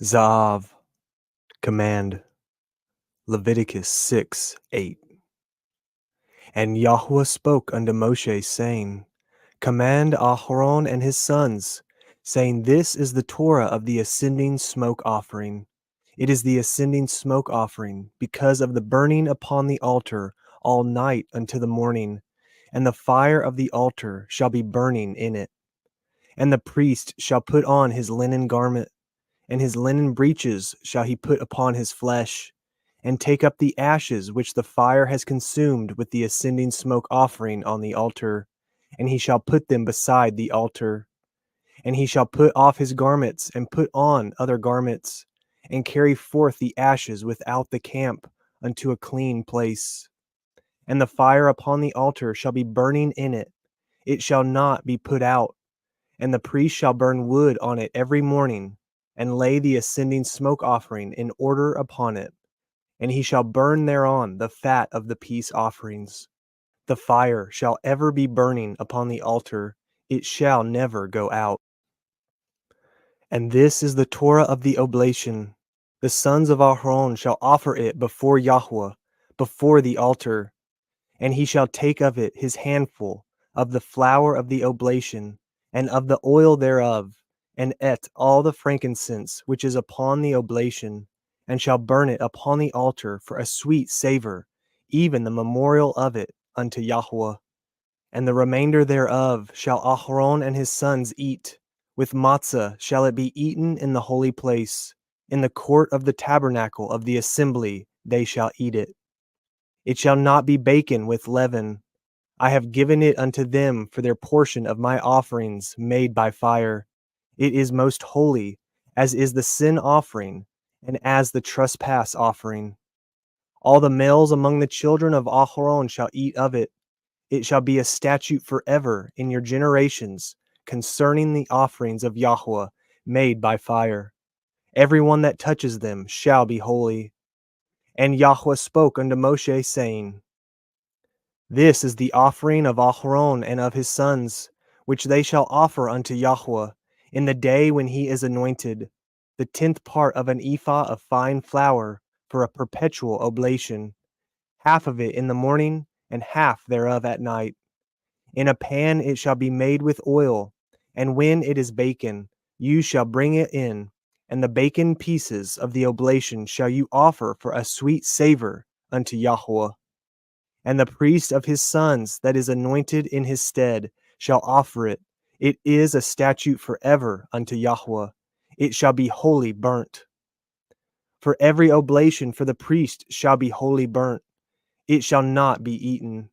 Tsav, command, Leviticus 6:8. And Yahuah spoke unto Moshe, saying, Command Aharon and his sons, saying, This is the Torah of the ascending smoke offering. It is the ascending smoke offering, because of the burning upon the altar all night unto the morning, and the fire of the altar shall be burning in it. And the priest shall put on his linen garment, and his linen breeches shall he put upon his flesh, and take up the ashes which the fire has consumed with the ascending smoke offering on the altar, and he shall put them beside the altar. And he shall put off his garments, and put on other garments, and carry forth the ashes without the camp unto a clean place. And the fire upon the altar shall be burning in it, it shall not be put out. And the priest shall burn wood on it every morning, and lay the ascending smoke offering in order upon it. And he shall burn thereon the fat of the peace offerings. The fire shall ever be burning upon the altar, it shall never go out. And this is the Torah of the oblation. The sons of Aharon shall offer it before Yahuah, before the altar. And he shall take of it his handful of the flour of the oblation, and of the oil thereof, and all the frankincense which is upon the oblation, and shall burn it upon the altar for a sweet savor, even the memorial of it unto Yahuah. And the remainder thereof shall Aharon and his sons eat. With matzah shall it be eaten in the holy place. In the court of the tabernacle of the assembly they shall eat it. It shall not be baken with leaven. I have given it unto them for their portion of my offerings made by fire. It is most holy, as is the sin offering, and as the trespass offering. All the males among the children of Aharon shall eat of it. It shall be a statute forever in your generations concerning the offerings of Yahuah made by fire. Every one that touches them shall be holy. And Yahuah spoke unto Moshe, saying, This is the offering of Aharon and of his sons, which they shall offer unto Yahuah in the day when he is anointed, the 10th part of an ephah of fine flour for a perpetual oblation, half of it in the morning, and half thereof at night. In a pan it shall be made with oil, and when it is baken, you shall bring it in, and the baken pieces of the oblation shall you offer for a sweet savor unto Yahuah. And the priest of his sons that is anointed in his stead shall offer it. It is a statute forever unto Yahuah. It shall be wholly burnt. For every oblation for the priest shall be wholly burnt. It shall not be eaten.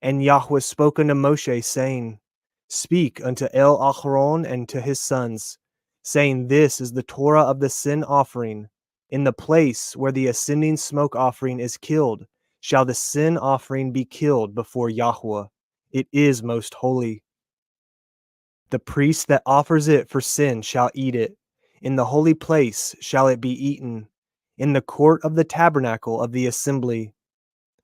And Yahuah spoke unto Moshe, saying, Speak unto Aharon and to his sons, saying, This is the Torah of the sin offering. In the place where the ascending smoke offering is killed, shall the sin offering be killed before Yahuah. It is most holy. The priest that offers it for sin shall eat it. In the holy place shall it be eaten, in the court of the tabernacle of the assembly.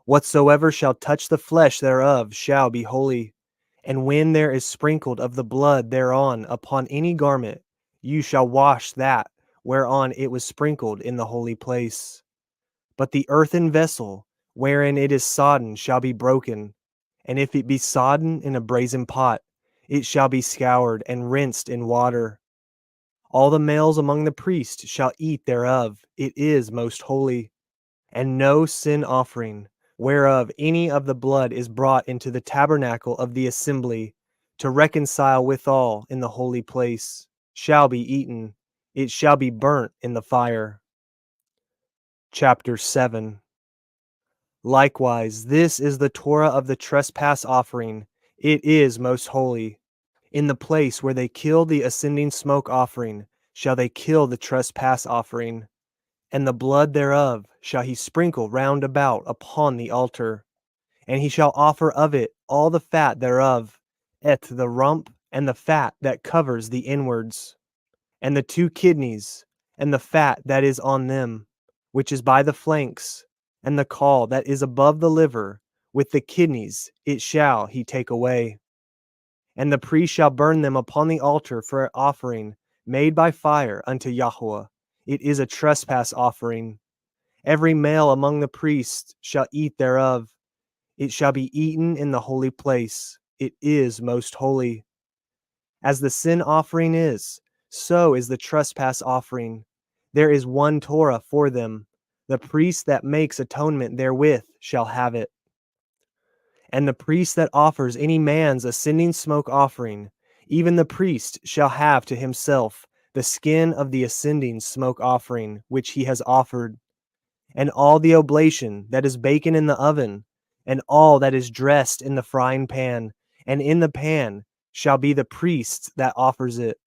Whatsoever shall touch the flesh thereof shall be holy. And when there is sprinkled of the blood thereon upon any garment, you shall wash that whereon it was sprinkled in the holy place. But the earthen vessel wherein it is sodden shall be broken, and if it be sodden in a brazen pot, it shall be scoured and rinsed in water. All the males among the priests shall eat thereof. It is most holy. And no sin offering, whereof any of the blood is brought into the tabernacle of the assembly, to reconcile withal in the holy place, shall be eaten. It shall be burnt in the fire. Chapter 7. Likewise, this is the Torah of the trespass offering. It is most holy. In the place where they kill the ascending smoke offering, shall they kill the trespass offering. And the blood thereof shall he sprinkle round about upon the altar. And he shall offer of it all the fat thereof, the rump, and the fat that covers the inwards, and the 2 kidneys, and the fat that is on them, which is by the flanks, and the caul that is above the liver, with the kidneys it shall he take away. And the priest shall burn them upon the altar for an offering made by fire unto Yahuah. It is a trespass offering. Every male among the priests shall eat thereof. It shall be eaten in the holy place. It is most holy. As the sin offering is, so is the trespass offering. There is one Torah for them. The priest that makes atonement therewith shall have it. And the priest that offers any man's ascending smoke offering, even the priest shall have to himself the skin of the ascending smoke offering which he has offered, and all the oblation that is baken in the oven, and all that is dressed in the frying pan, and in the pan shall be the priest that offers it.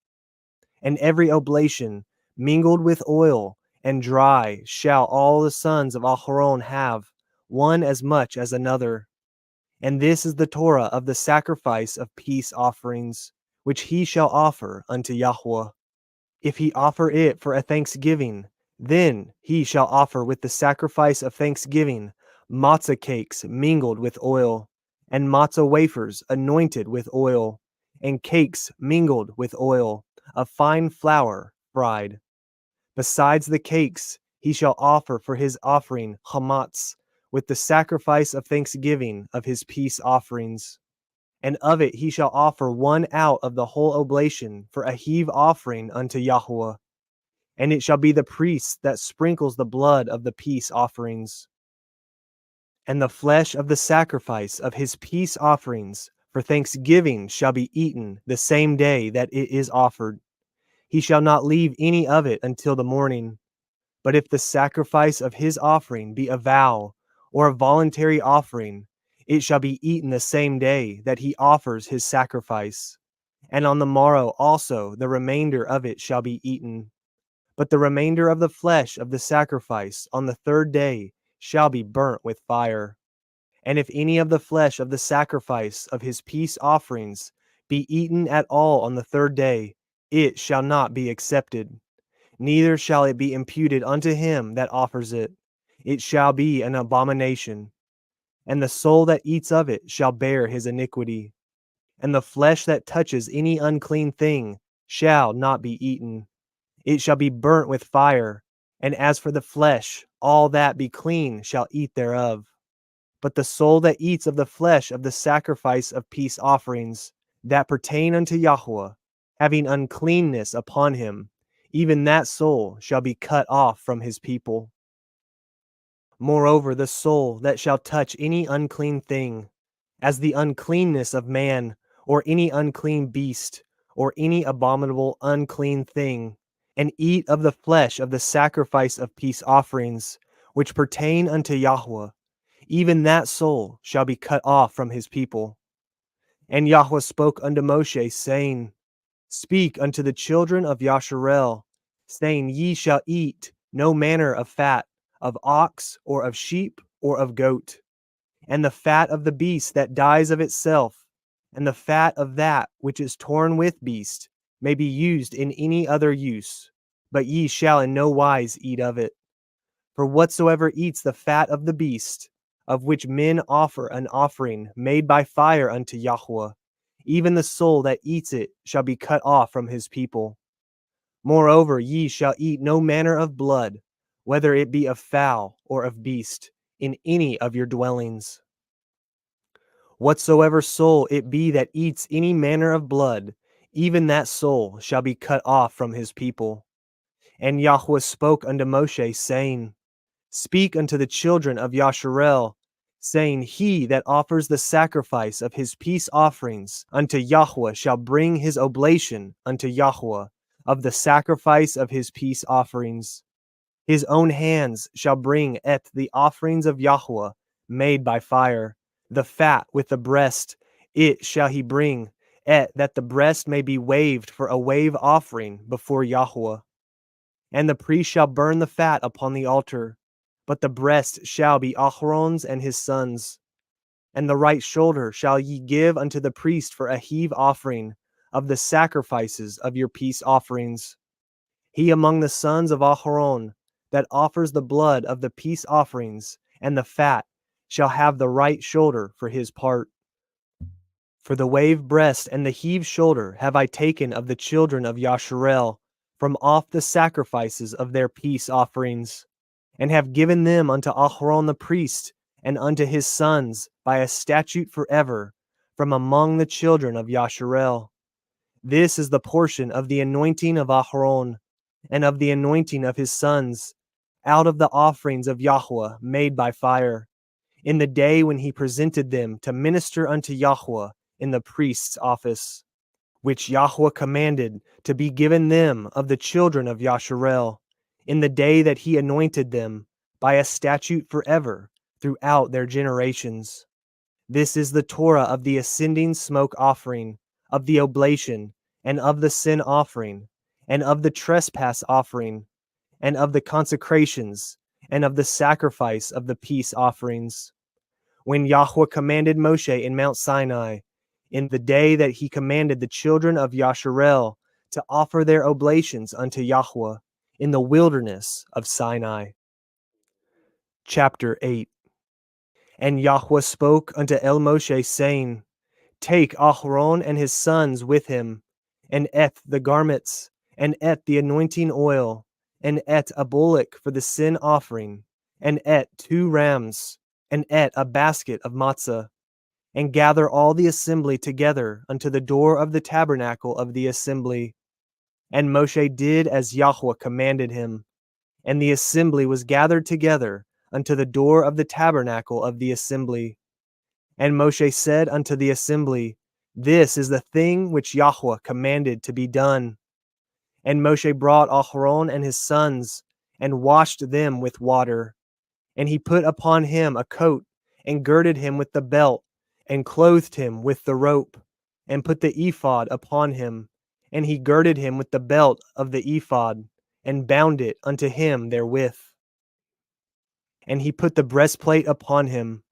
And every oblation mingled with oil and dry shall all the sons of Aharon have, one as much as another. And this is the Torah of the sacrifice of peace offerings, which he shall offer unto Yahuah. If he offer it for a thanksgiving, then he shall offer with the sacrifice of thanksgiving matzah cakes mingled with oil, and matzah wafers anointed with oil, and cakes mingled with oil, of fine flour fried. Besides the cakes, he shall offer for his offering chametz, with the sacrifice of thanksgiving of his peace offerings. And of it he shall offer one out of the whole oblation for a heave offering unto Yahuah. And it shall be the priest that sprinkles the blood of the peace offerings. And the flesh of the sacrifice of his peace offerings for thanksgiving shall be eaten the same day that it is offered. He shall not leave any of it until the morning. But if the sacrifice of his offering be a vow or a voluntary offering, it shall be eaten the same day that he offers his sacrifice. And on the morrow also the remainder of it shall be eaten. But the remainder of the flesh of the sacrifice on the third day shall be burnt with fire. And if any of the flesh of the sacrifice of his peace offerings be eaten at all on the third day, it shall not be accepted, neither shall it be imputed unto him that offers it. It shall be an abomination. And the soul that eats of it shall bear his iniquity. And the flesh that touches any unclean thing shall not be eaten. It shall be burnt with fire. And as for the flesh, all that be clean shall eat thereof. But the soul that eats of the flesh of the sacrifice of peace offerings that pertain unto Yahuah, having uncleanness upon him, even that soul shall be cut off from his people. Moreover, the soul that shall touch any unclean thing, as the uncleanness of man, or any unclean beast, or any abominable unclean thing, and eat of the flesh of the sacrifice of peace offerings, which pertain unto Yahuah, even that soul shall be cut off from his people. And Yahuah spoke unto Moshe, saying, Speak unto the children of Yasharel, saying, Ye shall eat no manner of fat, of ox, or of sheep, or of goat, and the fat of the beast that dies of itself, and the fat of that which is torn with beast, may be used in any other use, but ye shall in no wise eat of it. For whatsoever eats the fat of the beast, of which men offer an offering made by fire unto Yahuah, even the soul that eats it shall be cut off from his people. Moreover, ye shall eat no manner of blood, whether it be of fowl or of beast, in any of your dwellings. Whatsoever soul it be that eats any manner of blood, even that soul shall be cut off from his people. And Yahuah spoke unto Moshe, saying, Speak unto the children of Yasharel, saying, He that offers the sacrifice of his peace offerings unto Yahuah shall bring his oblation unto Yahuah of the sacrifice of his peace offerings. His own hands shall bring at the offerings of Yahuah made by fire, the fat with the breast, it shall he bring, et that the breast may be waved for a wave offering before Yahuah. And the priest shall burn the fat upon the altar, but the breast shall be Aharon's and his sons'. And the right shoulder shall ye give unto the priest for a heave offering of the sacrifices of your peace offerings. He among the sons of Aharon that offers the blood of the peace offerings and the fat shall have the right shoulder for his part. For the wave breast and the heave shoulder have I taken of the children of Yasharel, from off the sacrifices of their peace offerings, and have given them unto Aharon the priest, and unto his sons, by a statute forever, from among the children of Yasharel. This is the portion of the anointing of Aharon, and of the anointing of his sons, out of the offerings of Yahuah made by fire, in the day when he presented them to minister unto Yahuah in the priest's office, which Yahuah commanded to be given them of the children of Yasharel, in the day that he anointed them, by a statute forever, throughout their generations. This is the Torah of the ascending smoke offering, of the oblation, and of the sin offering, and of the trespass offering, and of the consecrations, and of the sacrifice of the peace offerings. When Yahuah commanded Moshe in Mount Sinai, in the day that he commanded the children of Yasharel to offer their oblations unto Yahuah, in the wilderness of Sinai. Chapter 8. And Yahuah spoke unto Moshe, saying, Take Aharon and his sons with him, and et the garments, and et the anointing oil, and et a bullock for the sin offering, and et 2 rams, and et a basket of matzah, and gather all the assembly together unto the door of the tabernacle of the assembly. And Moshe did as Yahuah commanded him, and the assembly was gathered together unto the door of the tabernacle of the assembly. And Moshe said unto the assembly, This is the thing which Yahuah commanded to be done. And Moshe brought Aharon and his sons, and washed them with water. And he put upon him a coat, and girded him with the belt, and clothed him with the rope, and put the ephod upon him. And he girded him with the belt of the ephod, and bound it unto him therewith. And he put the breastplate upon him.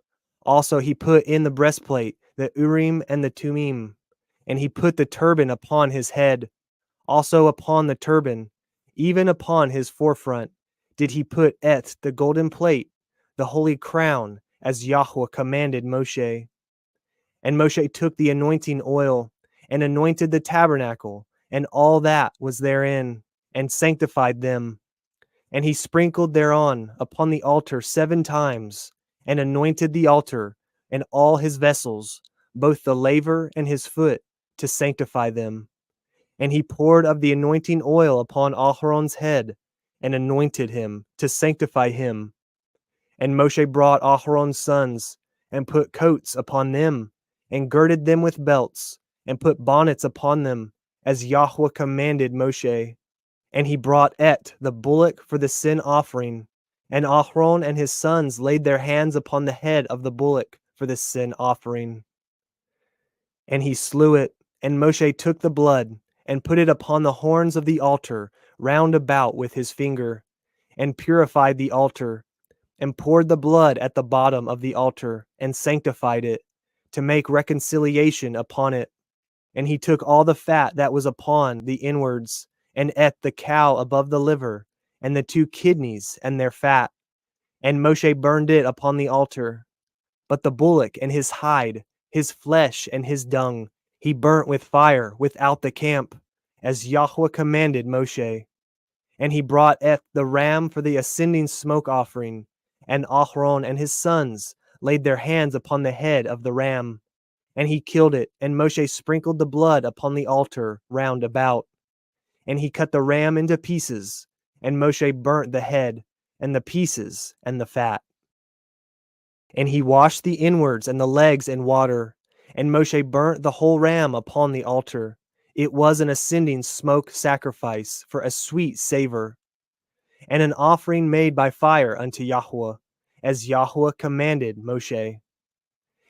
Also he put in the breastplate the Urim and the Tumim. And he put the turban upon his head. Also upon the turban, even upon his forefront, did he put the golden plate, the holy crown, as Yahuah commanded Moshe. And Moshe took the anointing oil, and anointed the tabernacle, and all that was therein, and sanctified them. And he sprinkled thereon upon the altar 7 times, and anointed the altar and all his vessels, both the laver and his foot, to sanctify them. And he poured of the anointing oil upon Aharon's head, and anointed him to sanctify him. And Moshe brought Aharon's sons, and put coats upon them, and girded them with belts, and put bonnets upon them, as Yahuah commanded Moshe. And he brought the bullock for the sin offering, and Aharon and his sons laid their hands upon the head of the bullock for the sin offering. And he slew it, and Moshe took the blood, and put it upon the horns of the altar round about with his finger, and purified the altar, and poured the blood at the bottom of the altar, and sanctified it, to make reconciliation upon it. And he took all the fat that was upon the inwards, and ate the cow above the liver, and the 2 kidneys and their fat. And Moshe burned it upon the altar. But the bullock and his hide, his flesh and his dung, he burnt with fire without the camp, as Yahuah commanded Moshe. And he brought the ram for the ascending smoke offering, and Aharon and his sons laid their hands upon the head of the ram. And he killed it, and Moshe sprinkled the blood upon the altar round about. And he cut the ram into pieces, and Moshe burnt the head, and the pieces, and the fat. And he washed the inwards and the legs in water, and Moshe burnt the whole ram upon the altar. It was an ascending smoke sacrifice for a sweet savor, and an offering made by fire unto Yahuah, as Yahuah commanded Moshe.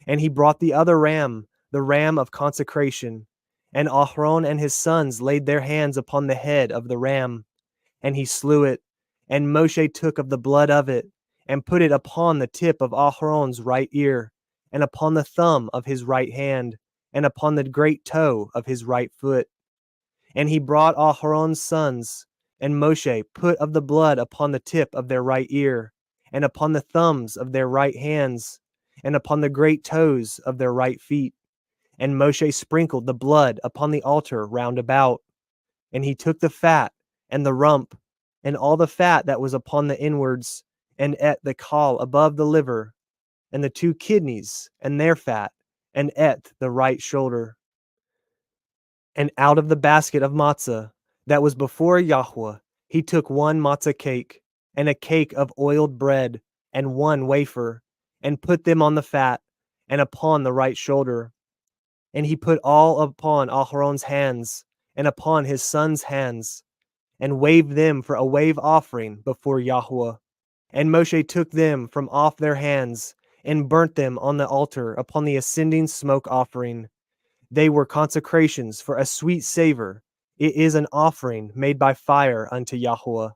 And he brought the other ram, the ram of consecration, and Aharon and his sons laid their hands upon the head of the ram, and he slew it. And Moshe took of the blood of it, and put it upon the tip of Aharon's right ear, and upon the thumb of his right hand, and upon the great toe of his right foot. And he brought Aharon's sons, and Moshe put of the blood upon the tip of their right ear, and upon the thumbs of their right hands, and upon the great toes of their right feet. And Moshe sprinkled the blood upon the altar round about. And he took the fat, and the rump, and all the fat that was upon the inwards, and ate the caul above the liver, and the 2 kidneys, and their fat, and ate the right shoulder. And out of the basket of matzah that was before Yahuah, he took 1 matzah cake, and a cake of oiled bread, and 1 wafer, and put them on the fat, and upon the right shoulder. And he put all upon Aharon's hands, and upon his sons' hands, and waved them for a wave offering before Yahuah. And Moshe took them from off their hands, and burnt them on the altar upon the ascending smoke offering. They were consecrations for a sweet savor. It is an offering made by fire unto Yahuah.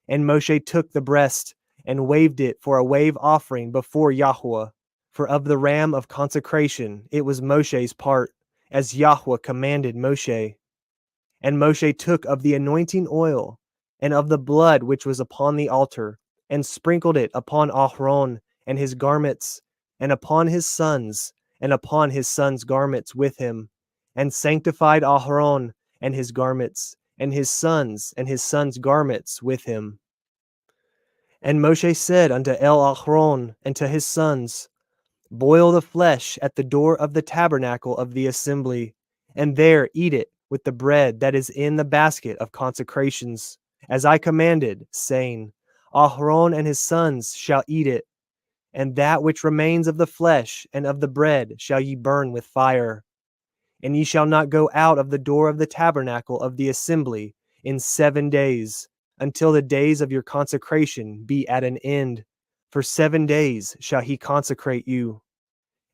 And Moshe took the breast, and waved it for a wave offering before Yahuah. For of the ram of consecration it was Moshe's part, as Yahuah commanded Moshe. And Moshe took of the anointing oil, and of the blood which was upon the altar, and sprinkled it upon Aharon and his garments, and upon his sons, and upon his sons' garments with him, and sanctified Aharon and his garments, and his sons' garments with him. And Moshe said unto Aharon and to his sons, Boil the flesh at the door of the tabernacle of the assembly, and there eat it with the bread that is in the basket of consecrations, as I commanded, saying, Aharon and his sons shall eat it, and that which remains of the flesh and of the bread shall ye burn with fire. And ye shall not go out of the door of the tabernacle of the assembly in 7 days, until the days of your consecration be at an end. For 7 days shall he consecrate you.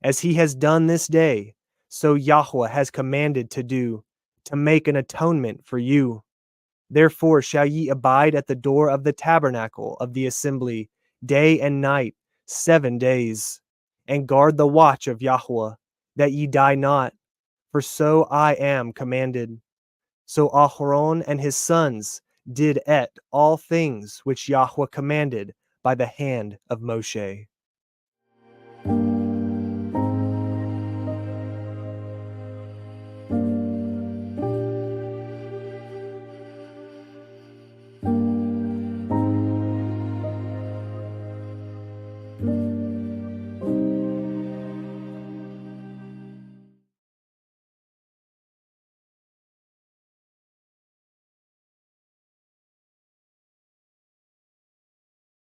As he has done this day, so Yahuah has commanded to do, to make an atonement for you. Therefore shall ye abide at the door of the tabernacle of the assembly, day and night, 7 days, and guard the watch of Yahuah, that ye die not, for so I am commanded. So Aharon and his sons did all things which Yahuah commanded by the hand of Moshe.